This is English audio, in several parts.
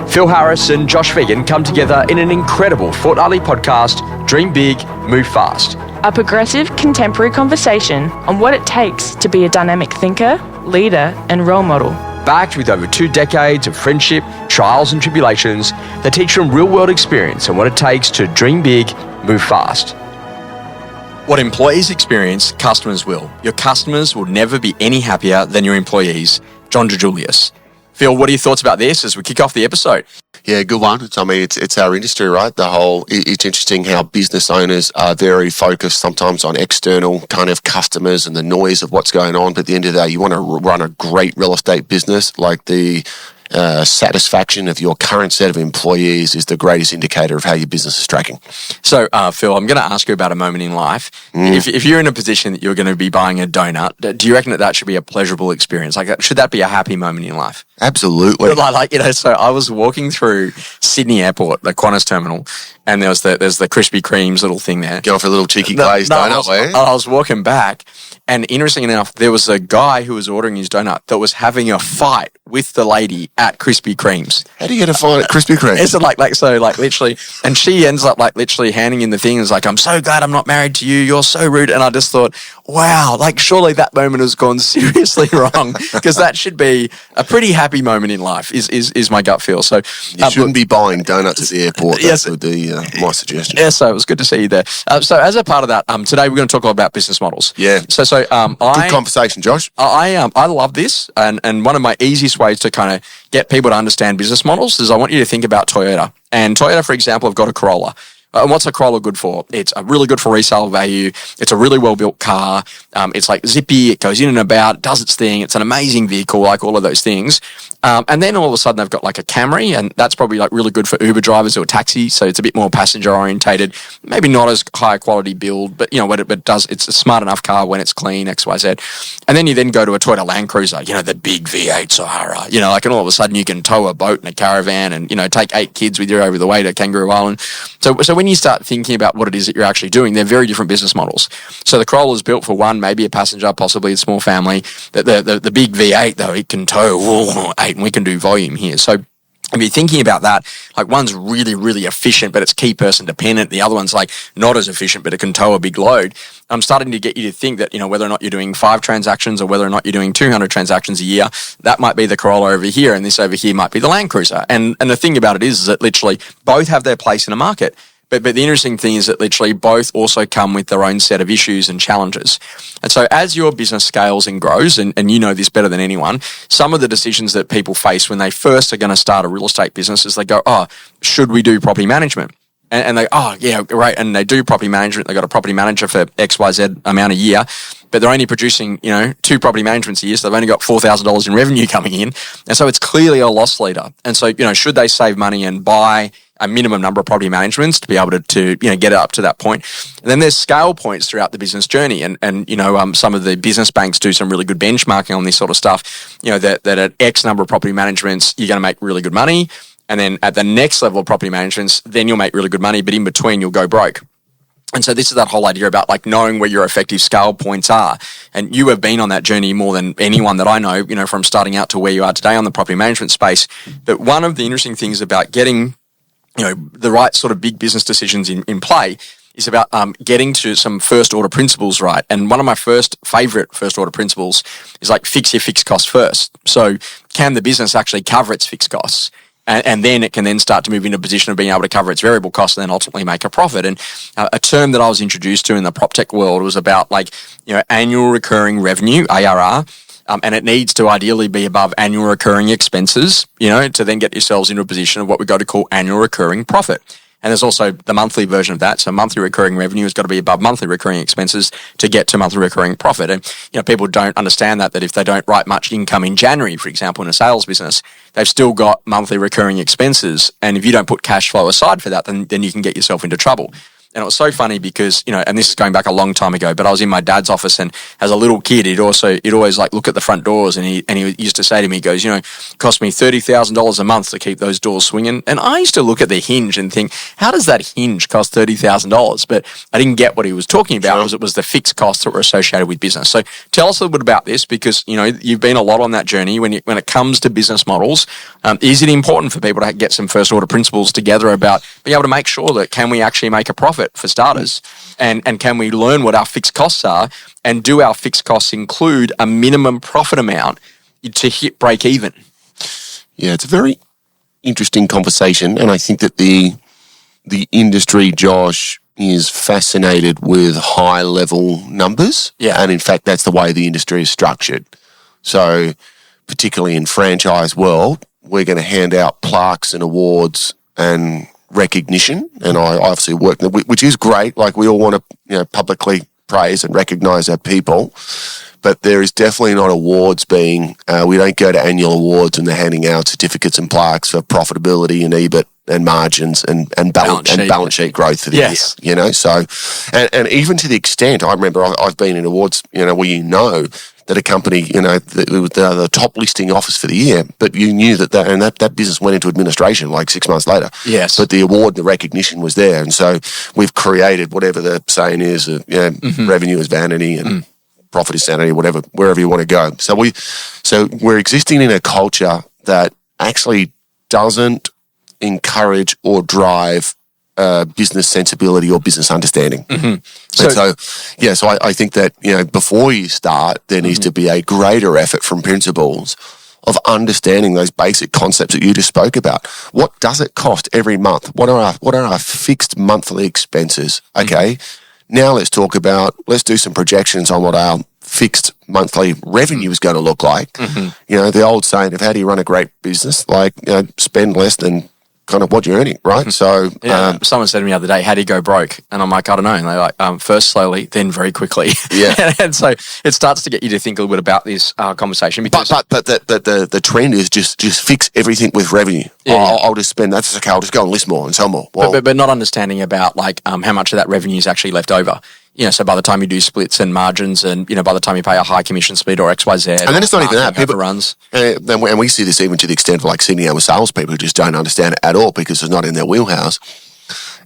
Phil Harris and Josh Phegan come together in an incredible fortnightly podcast, Dream Big, Move Fast. A progressive, contemporary conversation on what it takes to be a dynamic thinker, leader, and role model. Backed with over 2 decades of friendship, trials and tribulations that teach from real-world experience and what it takes to dream big, move fast. What employees experience, customers will. Your customers will never be any happier than your employees. John DeJulius. Phil, what are your thoughts about this as we kick off the episode? Yeah, good one. It's our industry, right? It's interesting how business owners are very focused sometimes on external kind of customers and the noise of what's going on. But at the end of the day, you want to run a great real estate business. Like the satisfaction of your current set of employees is the greatest indicator of how your business is tracking. So, Phil, I'm going to ask you about a moment in life. If you're in a position that you're going to be buying a donut, do you reckon that should be a pleasurable experience? Like, should that be a happy moment in life? Absolutely. So I was walking through Sydney Airport, the Qantas terminal, and there's the Krispy Kreme's little thing there. Going for a little cheeky glazed donut, I was walking back, and interesting enough, there was a guy who was ordering his donut that was having a fight with the lady at Krispy Kreme's. How do you get a fight at Krispy Kreme? It's literally, and she ends up literally handing in the thing and is like, "I'm so glad I'm not married to you. You're so rude." And I just thought, wow, surely that moment has gone seriously wrong, because that should be a pretty happy moment in life. Is my gut feel. So you shouldn't be buying donuts at the airport. That would be my suggestion. Yeah, so it was good to see you there. So as a part of that, today we're going to talk all about business models. Yeah. Good conversation, Josh. I love this, and one of my easiest ways to kind of get people to understand business models is I want you to think about Toyota. And Toyota, for example, have got a Corolla. And what's a Corolla good for? It's really good for resale value. It's a really well-built car. It's zippy. It goes in and about, does its thing. It's an amazing vehicle, all of those things. And then all of a sudden they've got a Camry, and that's probably really good for Uber drivers or taxis. So it's a bit more passenger orientated, maybe not as high quality build, but what it does, it's a smart enough car when it's clean, X, Y, Z. And then you then go to a Toyota Land Cruiser, the big V8 Sahara, and all of a sudden you can tow a boat and a caravan and, take 8 kids with you over the way to Kangaroo Island. So when you start thinking about what it is that you're actually doing, they're very different business models. So the Corolla is built for one, maybe a passenger, possibly a small family. The big V8, though, it can tow 8, and we can do volume here. So if you're thinking about that, one's really, really efficient, but it's key person dependent. The other one's not as efficient, but it can tow a big load. I'm starting to get you to think that, whether or not you're doing 5 transactions or whether or not you're doing 200 transactions a year, that might be the Corolla over here, and this over here might be the Land Cruiser. And the thing about it is that literally both have their place in a market. But the interesting thing is that literally both also come with their own set of issues and challenges. And so as your business scales and grows, and you know this better than anyone, some of the decisions that people face when they first are going to start a real estate business is they go, should we do property management? And they, yeah, great. And they do property management. They've got a property manager for XYZ amount a year, but they're only producing, 2 property managements a year. So they've only got $4,000 in revenue coming in. And so it's clearly a loss leader. And so, should they save money and buy a minimum number of property managements to be able to get it up to that point? And then there's scale points throughout the business journey. And some of the business banks do some really good benchmarking on this sort of stuff, that at X number of property managements, you're going to make really good money. And then at the next level of property managements, then you'll make really good money, but in between you'll go broke. And so this is that whole idea about knowing where your effective scale points are. And you have been on that journey more than anyone that I know, from starting out to where you are today on the property management space. But one of the interesting things about getting, the right sort of big business decisions in play is about getting to some first order principles right. And one of my favorite first order principles is fix your fixed costs first. So can the business actually cover its fixed costs? And then it can then start to move into a position of being able to cover its variable costs and then ultimately make a profit. And a term that I was introduced to in the prop tech world was about annual recurring revenue, ARR. And it needs to ideally be above annual recurring expenses, to then get yourselves into a position of what we've got to call annual recurring profit. And there's also the monthly version of that. So monthly recurring revenue has got to be above monthly recurring expenses to get to monthly recurring profit. And, people don't understand that if they don't write much income in January, for example, in a sales business, they've still got monthly recurring expenses. And if you don't put cash flow aside for that, then you can get yourself into trouble. And it was so funny because, and this is going back a long time ago, but I was in my dad's office, and as a little kid, he'd always like look at the front doors, and he used to say to me, he goes, it cost me $30,000 a month to keep those doors swinging. And I used to look at the hinge and think, how does that hinge cost $30,000? But I didn't get what he was talking about, because it was the fixed costs that were associated with business. So tell us a little bit about this, because, you've been a lot on that journey when it comes to business models. Is it important for people to get some first order principles together about being able to make sure that can we actually make a profit for starters, and can we learn what our fixed costs are, and do our fixed costs include a minimum profit amount to hit break even? Yeah, it's a very interesting conversation, and I think that the industry, Josh, is fascinated with high level numbers. Yeah. And in fact, that's the way the industry is structured. So particularly in franchise world, we're going to hand out plaques and awards and recognition. And I obviously work, which is great. Like, we all want to, publicly praise and recognize our people. But there is definitely not awards we don't go to annual awards and they're handing out certificates and plaques for profitability and EBIT and margins and balance sheet growth for the year. So, and even to the extent, I remember I've been in awards, where that a company, the top listing office for the year, but you knew that business went into administration like 6 months later. Yes. But the award, the recognition was there. And so we've created whatever the saying is, revenue is vanity and profit is sanity, wherever you want to go. So we're existing in a culture that actually doesn't encourage or drive business sensibility or business understanding. So I think that, before you start, there needs to be a greater effort from principals of understanding those basic concepts that you just spoke about. What does it cost every month? What are our fixed monthly expenses? Okay. Now let's do some projections on what our fixed monthly revenue is going to look like. The old saying of how do you run a great business? Like, spend less than kind of what you're earning, right? So, someone said to me the other day, how do you go broke? And I'm like, I don't know. And they're like, first slowly, then very quickly. Yeah. and so it starts to get you to think a little bit about this conversation. Because but the trend is just fix everything with revenue. I'll just spend, that's okay, I'll just go and list more and sell more. Well, but not understanding about how much of that revenue is actually left over. So by the time you do splits and margins, and by the time you pay a high commission split or XYZ, and then it's not even that. People runs, and we see this even to the extent of like sitting out with salespeople who just don't understand it at all because it's not in their wheelhouse.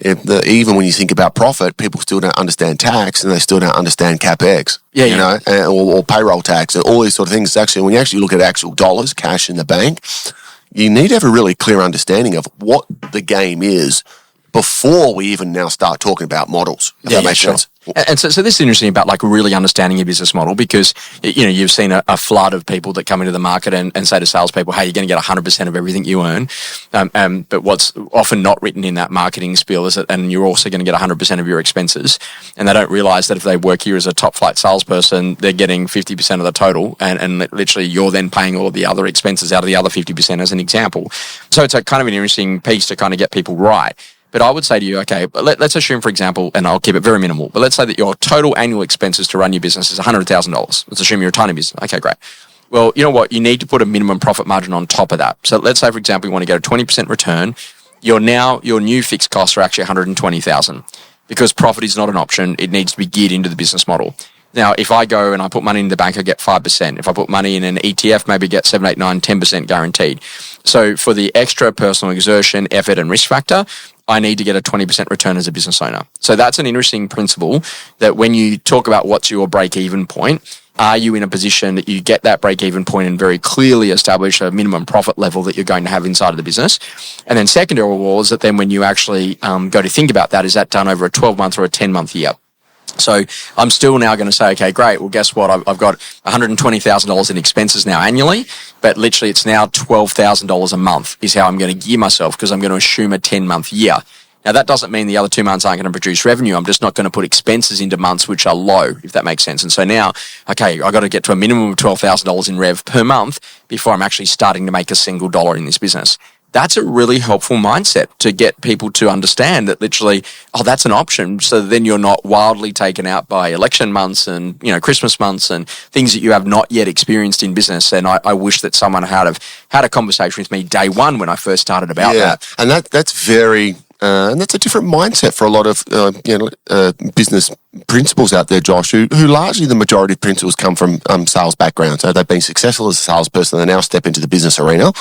Even when you think about profit, people still don't understand tax, and they still don't understand capex. Or payroll tax, and all these sort of things. It's actually, when you actually look at actual dollars, cash in the bank, you need to have a really clear understanding of what the game is before we even now start talking about models. If that makes sense. And so this is interesting about really understanding your business model, because you've seen a flood of people that come into the market and say to salespeople, hey, you're going to get 100% of everything you earn. But what's often not written in that marketing spiel is that, and you're also going to get 100% of your expenses. And they don't realize that if they work here as a top flight salesperson, they're getting 50% of the total, and literally you're then paying all of the other expenses out of the other 50% as an example. So it's a kind of an interesting piece to kind of get people right. But I would say to you, okay, let's assume, for example, and I'll keep it very minimal, but let's say that your total annual expenses to run your business is $100,000. Let's assume you're a tiny business. Okay, great. Well, you know what? You need to put a minimum profit margin on top of that. So let's say, for example, you want to get a 20% return. Your new fixed costs are actually $120,000, because profit is not an option. It needs to be geared into the business model. Now, if I go and I put money in the bank, I get 5%. If I put money in an ETF, maybe I get 7, 8, 9, 10% guaranteed. So for the extra personal exertion, effort, and risk factor, I need to get a 20% return as a business owner. So that's an interesting principle, that when you talk about what's your break-even point, are you in a position that you get that break-even point and very clearly establish a minimum profit level that you're going to have inside of the business? And then secondary of all is that then when you actually go to think about that, is that done over a 12-month or a 10-month year? So I'm still now going to say, okay, great. Well, guess what? I've got $120,000 in expenses now annually, but literally it's now $12,000 a month is how I'm going to gear myself, because I'm going to assume a 10-month year. Now, that doesn't mean the other 2 months aren't going to produce revenue. I'm just not going to put expenses into months which are low, if that makes sense. And so now, okay, I've got to get to a minimum of $12,000 in rev per month before I'm actually starting to make a single dollar in this business. That's a really helpful mindset to get people to understand that literally, that's an option. So then you're not wildly taken out by election months and, Christmas months and things that you have not yet experienced in business. And I wish that someone had a conversation with me day one when I first started about that. And that's very And that's a different mindset for a lot of business principals out there, Josh, who largely the majority of principals come from sales backgrounds. So they've been successful as a salesperson. They now step into the business arena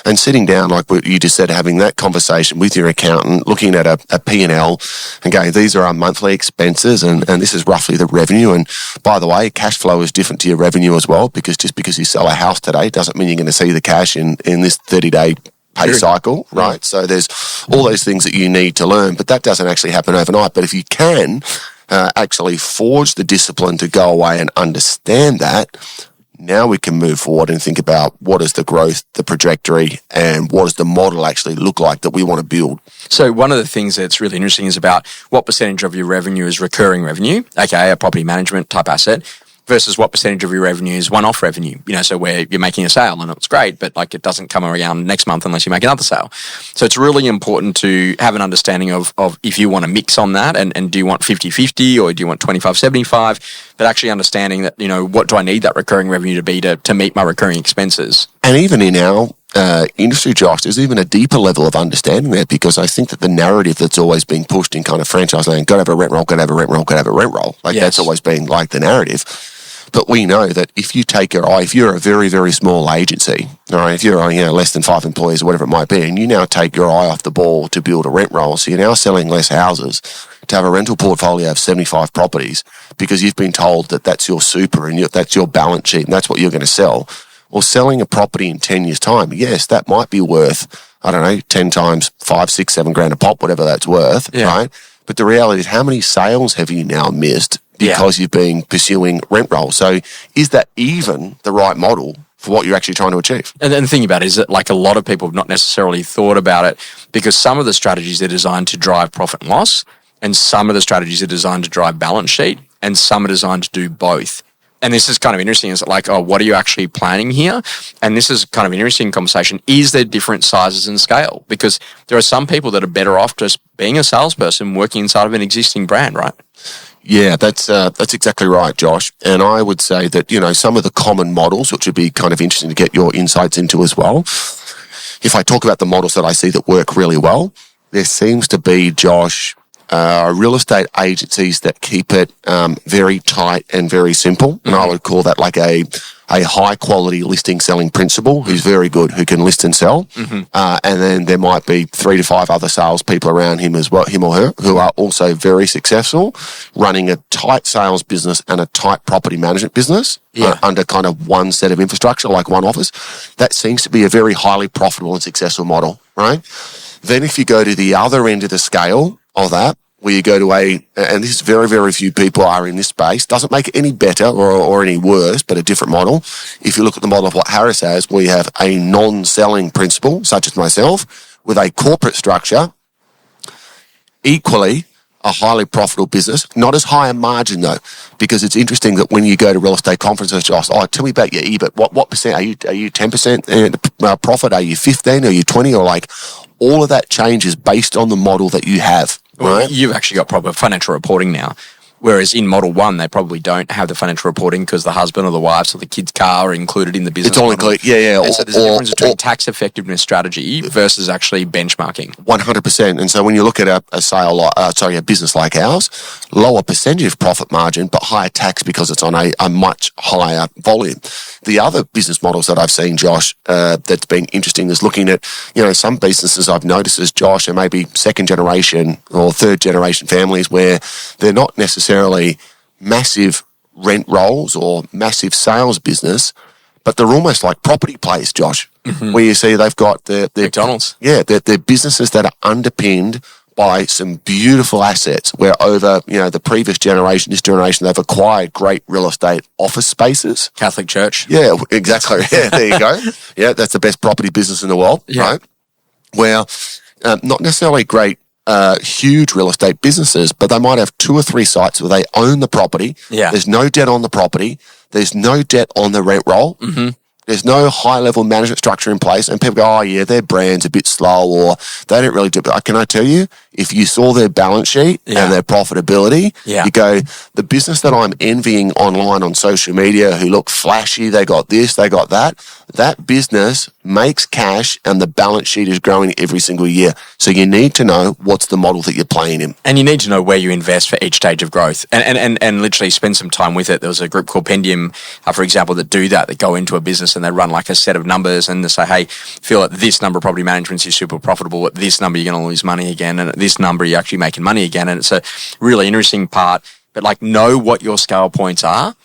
and sitting down, like what you just said, having that conversation with your accountant, looking at a P&L and going, these are our monthly expenses and this is roughly the revenue. And by the way, cash flow is different to your revenue as well, because just because you sell a house today doesn't mean you're going to see the cash in this 30-day pay cycle, right? So there's all those things that you need to learn, but that doesn't actually happen overnight. But if you can actually forge the discipline to go away and understand that, now we can move forward and think about what is the growth, the trajectory, and what does the model actually look like that we want to build. So one of the things that's really interesting is about what percentage of your revenue is recurring revenue, aka a property management type asset, versus what percentage of your revenue is one-off revenue, so where you're making a sale and it's great, but like it doesn't come around next month unless you make another sale. So it's really important to have an understanding of if you want to mix on that and do you want 50-50 or do you want 25-75, but actually understanding that, what do I need that recurring revenue to be to meet my recurring expenses? And even in our industry, Josh, there's even a deeper level of understanding there, because I think that the narrative that's always been pushed in kind of franchise land, got to have a rent roll, got to have a rent roll, got to have a rent roll. Like that's always been like the narrative. But we know that if you take your eye, if you're a very, very small agency, all right, if you're less than 5 employees or whatever it might be, and you now take your eye off the ball to build a rent roll, so you're now selling less houses, to have a rental portfolio of 75 properties because you've been told that that's your super and that's your balance sheet and that's what you're going to sell. Or selling a property in 10 years' time, yes, that might be worth, 10 times 5, 6, 7 grand a pop, whatever that's worth, right? But the reality is, how many sales have you now missed because you've been pursuing rent roll? So is that even the right model for what you're actually trying to achieve? And the thing about it is that like a lot of people have not necessarily thought about it, because some of the strategies are designed to drive profit and loss, and some of the strategies are designed to drive balance sheet, and some are designed to do both. And this is kind of interesting. Is like, what are you actually planning here? And this is kind of an interesting conversation. Is there different sizes and scale? Because there are some people that are better off just being a salesperson working inside of an existing brand, right? Yeah, that's exactly right, Josh. And I would say that, some of the common models, which would be kind of interesting to get your insights into as well. If I talk about the models that I see that work really well, there seems to be, Josh, real estate agencies that keep it very tight and very simple. And I would call that like a high quality listing selling principal who's very good, who can list and sell. And then there might be 3 to 5 other salespeople around him as well, him or her, who are also very successful, running a tight sales business and a tight property management business under kind of one set of infrastructure, like one office. That seems to be a very highly profitable and successful model, right? Then if you go to the other end of the scale of that, where you go to and this is very, very few people are in this space, doesn't make it any better or any worse, but a different model. If you look at the model of what Harris has, we have a non-selling principal, such as myself, with a corporate structure, equally a highly profitable business, not as high a margin though, because it's interesting that when you go to real estate conferences, Josh, tell me about your EBIT. What percent? Are you 10% profit? Are you 15? Are you 20? Or like all of that changes based on the model that you have. Well, right? You've actually got proper financial reporting now. Whereas in Model 1, they probably don't have the financial reporting because the husband or the wife or the kid's car are included in the business. It's all included, yeah. And so there's a difference between tax effectiveness strategy versus actually benchmarking. 100%. And so when you look at a business like ours, lower percentage of profit margin, but higher tax because it's on a much higher volume. The other business models that I've seen, Josh, that's been interesting is looking at, some businesses I've noticed as Josh are maybe second generation or third generation families where they're not necessarily massive rent rolls or massive sales business, but they're almost like property plays, Josh, where you see they've got their McDonald's. Yeah, they're businesses that are underpinned by some beautiful assets where over, the previous generation, this generation, they've acquired great real estate office spaces. Catholic Church. Yeah, exactly. Yeah, there you go. Yeah, that's the best property business in the world, right? Well, not necessarily great huge real estate businesses, but they might have 2 or 3 sites where they own the property. Yeah. There's no debt on the property. There's no debt on the rent roll. There's no high-level management structure in place, and people go, their brand's a bit slow, or they don't really do it. Can I tell you, if you saw their balance sheet and their profitability, you go, the business that I'm envying online on social media who look flashy, they got this, they got that business makes cash and the balance sheet is growing every single year. So you need to know what's the model that you're playing in. And you need to know where you invest for each stage of growth and literally spend some time with it. There was a group called Pendium, for example, that do that go into a business and they run like a set of numbers and they say, hey, feel at this number of property management is super profitable. At this number, you're going to lose money again. And at this number, you're actually making money again. And it's a really interesting part. But like, know what your scale points are.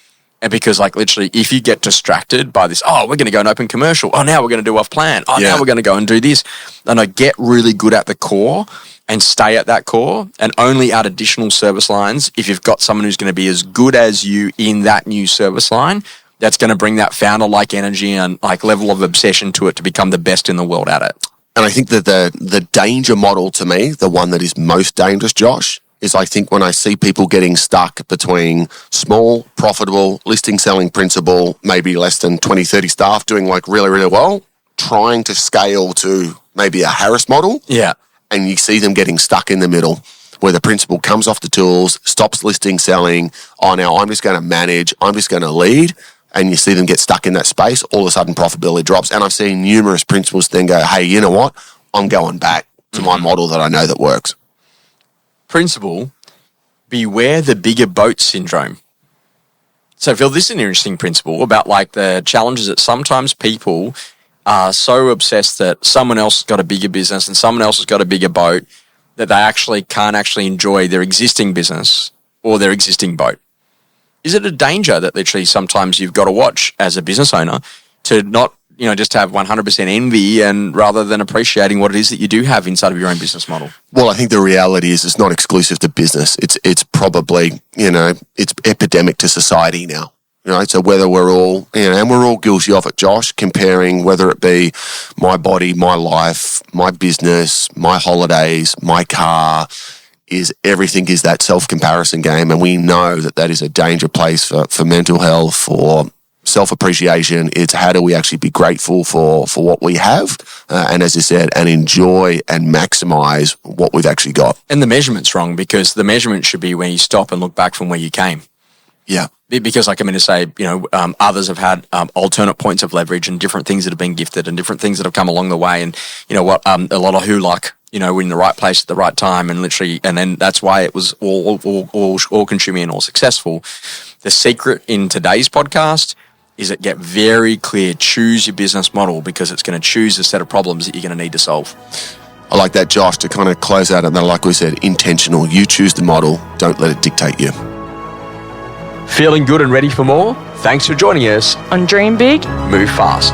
And because like literally, if you get distracted by this, oh, we're going to go and open commercial. Oh, now we're going to do off plan. Oh, now we're going to go and do this. And I get really good at the core and stay at that core and only add additional service lines if you've got someone who's going to be as good as you in that new service line. That's going to bring that founder-like energy and like level of obsession to it to become the best in the world at it. And I think that the danger model to me, the one that is most dangerous, Josh, is I think when I see people getting stuck between small, profitable, listing, selling principal, maybe less than 20, 30 staff doing like really, really well, trying to scale to maybe a Harris model. Yeah. And you see them getting stuck in the middle where the principal comes off the tools, stops listing, selling. Oh, now I'm just going to manage. I'm just going to lead. And you see them get stuck in that space. All of a sudden profitability drops. And I've seen numerous principals then go, hey, you know what? I'm going back to my model that I know that works. Principle, beware the bigger boat syndrome. So Phil, this is an interesting principle about like the challenges that sometimes people are so obsessed that someone else has got a bigger business and someone else has got a bigger boat that they actually can't actually enjoy their existing business or their existing boat. Is it a danger that literally sometimes you've got to watch as a business owner to not, just have 100% envy and rather than appreciating what it is that you do have inside of your own business model? Well, I think the reality is it's not exclusive to business. It's probably, it's epidemic to society now. So whether we're all, and we're all guilty of it, Josh, comparing whether it be my body, my life, my business, my holidays, my car, everything is that self-comparison game. And we know that is a danger place for mental health, for self-appreciation. It's how do we actually be grateful for what we have, and as I said, and enjoy and maximize what we've actually got. And the measurement's wrong because the measurement should be when you stop and look back from where you came. Yeah. Because like I'm going to say, others have had alternate points of leverage and different things that have been gifted and different things that have come along the way. And a lot of who luck, we're in the right place at the right time and literally, and then that's why it was all consuming and all successful. The secret in today's podcast is that get very clear, choose your business model because it's going to choose a set of problems that you're going to need to solve. I like that, Josh, to kind of close out and then, like we said, intentional. You choose the model, don't let it dictate you. Feeling good and ready for more? Thanks for joining us On Dream Big, Move Fast.